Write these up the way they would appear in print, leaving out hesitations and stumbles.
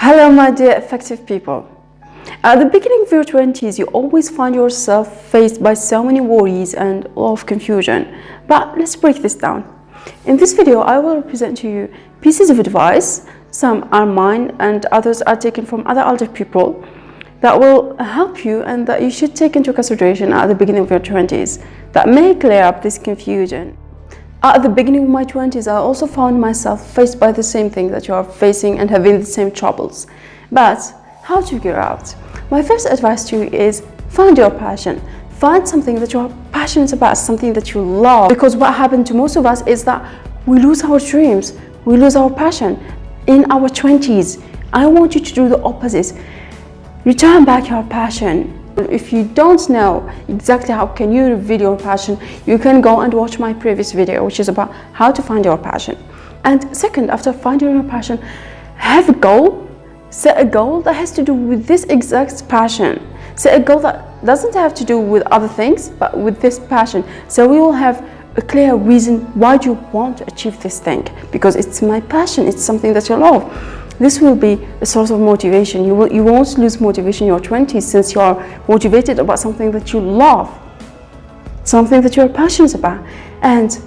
Hello, my dear effective people. At the beginning of your 20s, you always find yourself faced by so many worries and a lot of confusion. But let's break this down. In this video, I will present to you pieces of advice. Some are mine and others are taken from other older people that will help you and that you should take into consideration at the beginning of your 20s that may clear up this confusion. At the beginning of my 20s, I also found myself faced by the same thing that you are facing and having the same troubles. But how to figure out? My first advice to you is find your passion. Find something that you are passionate about, something that you love. Because what happened to most of us is that we lose our dreams, we lose our passion in our 20s. I want you to do the opposite. Return back your passion. If you don't know exactly how can you reveal your passion, you can go and watch my previous video, which is about how to find your passion. And second, after finding your passion, have a goal. Set a goal that has to do with this exact passion. Set a goal that doesn't have to do with other things, but with this passion. So we will have a clear reason why you want to achieve this thing, because it's my passion, it's something that you love. This will be a source of motivation. You won't lose motivation in your 20s since you are motivated about something that you love, something that you're passionate about. And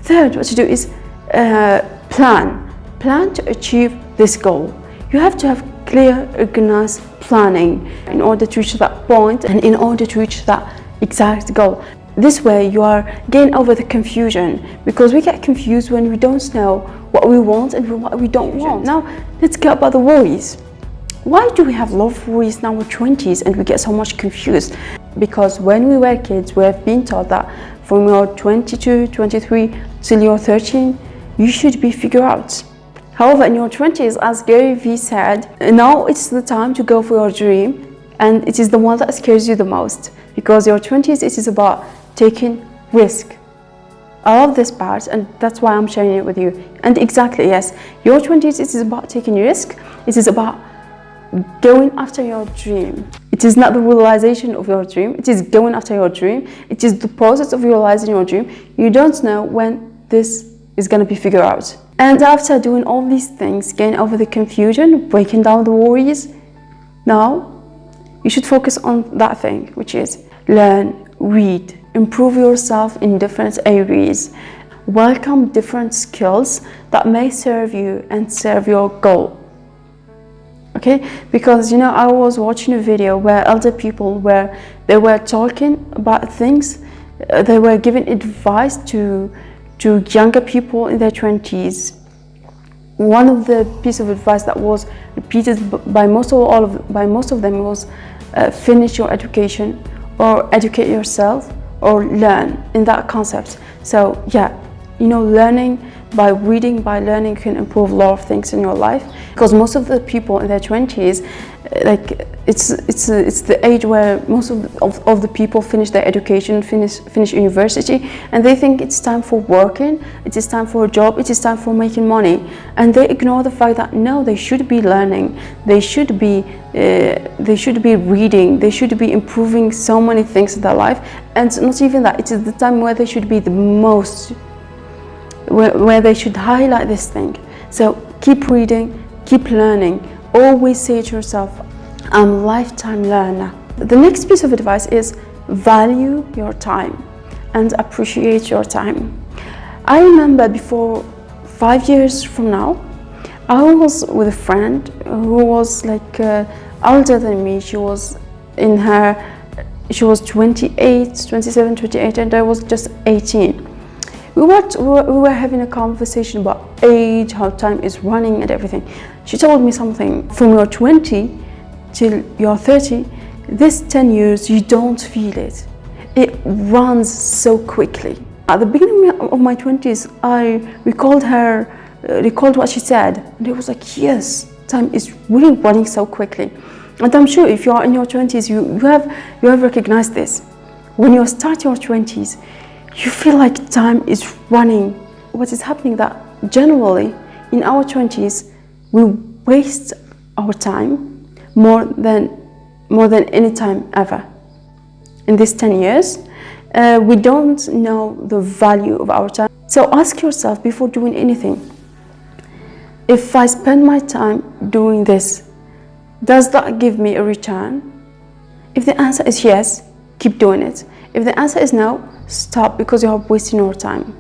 third, what to do is plan to achieve this goal. You have to have clear, organized planning in order to reach that point and in order to reach that exact goal. This way you are getting over the confusion, because we get confused when we don't know what we want and what we don't want. Now let's get about the worries. Why do we have a lot of worries in our 20s and we get so much confused? Because when we were kids, we have been taught that from your 22, 23 till you're 13, you should be figured out. However, in your 20s, as Gary Vee said, now it's the time to go for your dream, and it is the one that scares you the most, because your 20s, it is about taking risk. I love this part, and that's why I'm sharing it with you. And exactly, yes, your 20s, it is about taking risk. It is about going after your dream. It is not the realization of your dream, it is going after your dream. It is the process of realizing your dream. You don't know when this is going to be figured out. And after doing all these things, getting over the confusion, breaking down the worries, now you should focus on that thing, which is learn, read, improve yourself in different areas, welcome different skills that may serve you and serve your goal. Okay, because I was watching a video where elder people they were talking about things, they were giving advice to younger people in their 20s. One of the pieces of advice that was repeated by most of them was finish your education, or educate yourself, or learn in that concept. So yeah, learning by reading, by learning, can improve a lot of things in your life, because most of the people in their 20s, like it's the age where most of the people finish their education, finish university, and they think it's time for working, it is time for a job, it is time for making money, and they ignore the fact that no, they should be learning, they should be reading, they should be improving so many things in their life. And not even that, it is the time where they should be the most, where they should highlight this thing. So keep reading, keep learning. Always say to yourself, I'm a lifetime learner. The next piece of advice is value your time and appreciate your time. I remember before 5 years from now, I was with a friend who was like older than me. She was 28, 27, 28, and I was just 18. We were having a conversation about age, how time is running and everything. She told me something, from your 20 till you're 30, this 10 years, you don't feel it. It runs so quickly. At the beginning of my 20s, I recalled what she said, and it was like, yes, time is really running so quickly. And I'm sure if you are in your 20s, you have recognized this. When you start your 20s, you feel like time is running. What is happening that generally in our 20s, we waste our time more than any time ever. In these 10 years, we don't know the value of our time. So ask yourself before doing anything, if I spend my time doing this, Does that give me a return? If the answer is yes, keep doing it. If the answer is no, stop, because you are wasting your time.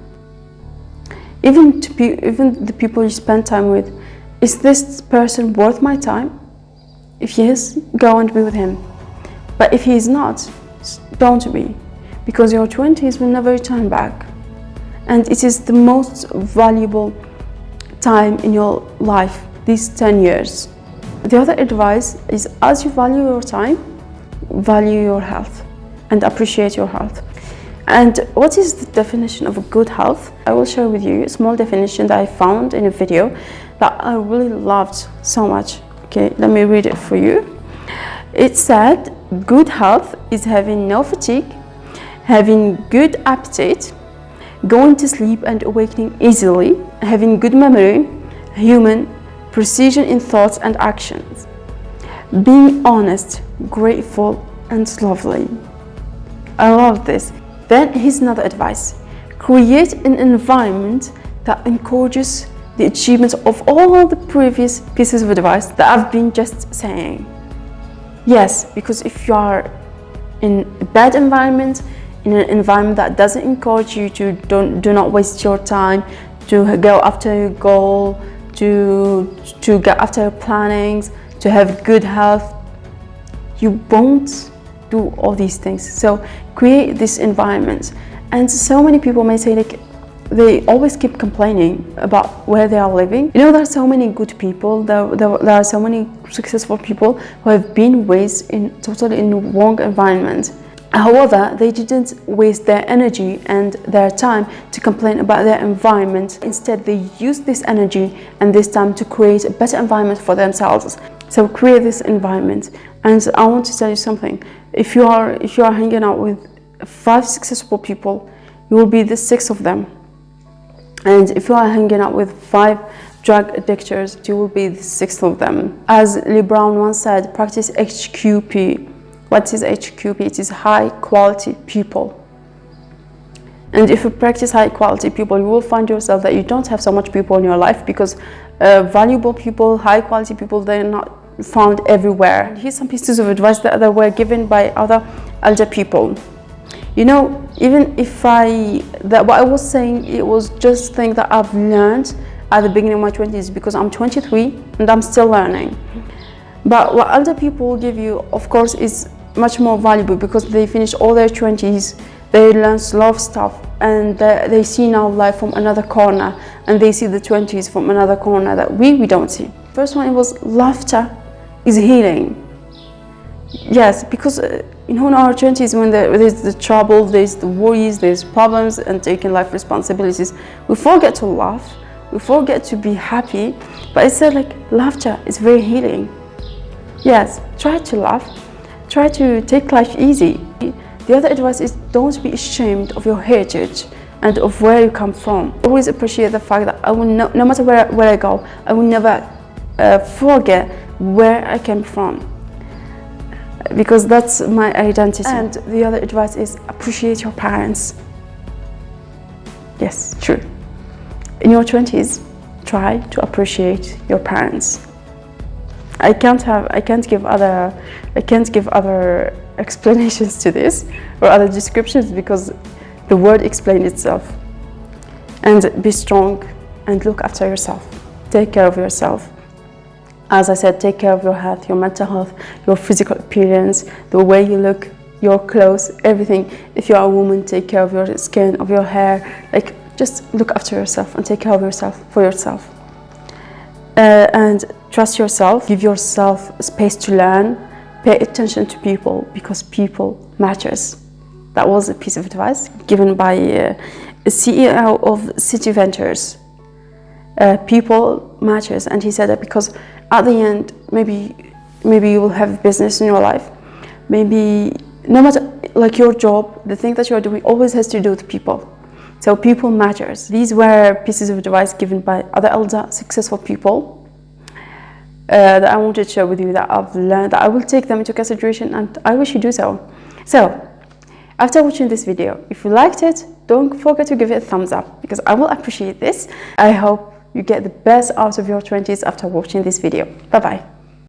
Even the people you spend time with, is this person worth my time? If yes, go and be with him. But if he is not, don't be, because your 20s will never return back. And it is the most valuable time in your life, these 10 years. The other advice is, as you value your time, value your health and appreciate your health. And what is the definition of a good health? I will share with you a small definition that I found in a video that I really loved so much. Okay, let me read it for you. It said, good health is having no fatigue, having good appetite, going to sleep and awakening easily, having good memory, human precision in thoughts and actions, being honest, grateful and lovely. I love this. Then here's another advice. Create an environment that encourages the achievements of all the previous pieces of advice that I've been just saying. Yes, because if you are in a bad environment, in an environment that doesn't encourage you to do not waste your time, to go after your goal, to get after your plannings, to have good health, you won't do all these things. So create this environment. And so many people may say, like, they always keep complaining about where they are living. You know, there are so many good people, there are so many successful people who have been raised totally in the wrong environment. However, they didn't waste their energy and their time to complain about their environment. Instead, they used this energy and this time to create a better environment for themselves. So create this environment. And I want to tell you something. If you are hanging out with 5 successful people, you will be the 6th of them. And if you are hanging out with 5 drug addictors, you will be the 6th of them. As Lee Brown once said, practice HQP. What is HQP? It is high quality people. And if you practice high quality people, you will find yourself that you don't have so much people in your life, because valuable people, high quality people, they're not found everywhere. Here's some pieces of advice that were given by other elder people. You know, even if what I was saying, it was just things that I've learned at the beginning of my 20s, because I'm 23 and I'm still learning. But what elder people give you, of course, is much more valuable, because they finish all their 20s, they learn a lot of stuff, and they see now life from another corner, and they see the 20s from another corner that we don't see. First one, it was laughter is healing. Yes, because you know, in our 20s, when there's the trouble, there's the worries, there's problems, and taking life responsibilities, we forget to laugh, we forget to be happy. But it said, like, laughter is very healing. Yes, try to laugh, try to take life easy. The other advice is, don't be ashamed of your heritage and of where you come from. Always appreciate the fact that I will no matter where I go, I will never forget where I came from, because that's my identity. And the other advice is, appreciate your parents. Yes, true. In your 20s, try to appreciate your parents. I can't give other explanations to this, or other descriptions, because the word explains itself. And be strong and look after yourself. Take care of yourself. As I said, take care of your health, your mental health, your physical appearance, the way you look, your clothes, everything. If you are a woman, take care of your skin, of your hair. Like, just look after yourself and take care of yourself for yourself. And trust yourself, give yourself space to learn, pay attention to people, because people matters. That was a piece of advice given by a CEO of City Ventures. People matters, and he said that because at the end, maybe you will have business in your life, maybe no matter, like, your job, the thing that you are doing always has to do with people. So people matters. These were pieces of advice given by other elder successful people that I wanted to share with you, that I've learned, that I will take them into consideration, and I wish you do so. So after watching this video, if you liked it, don't forget to give it a thumbs up, because I will appreciate this. I hope you get the best out of your 20s after watching this video. Bye bye.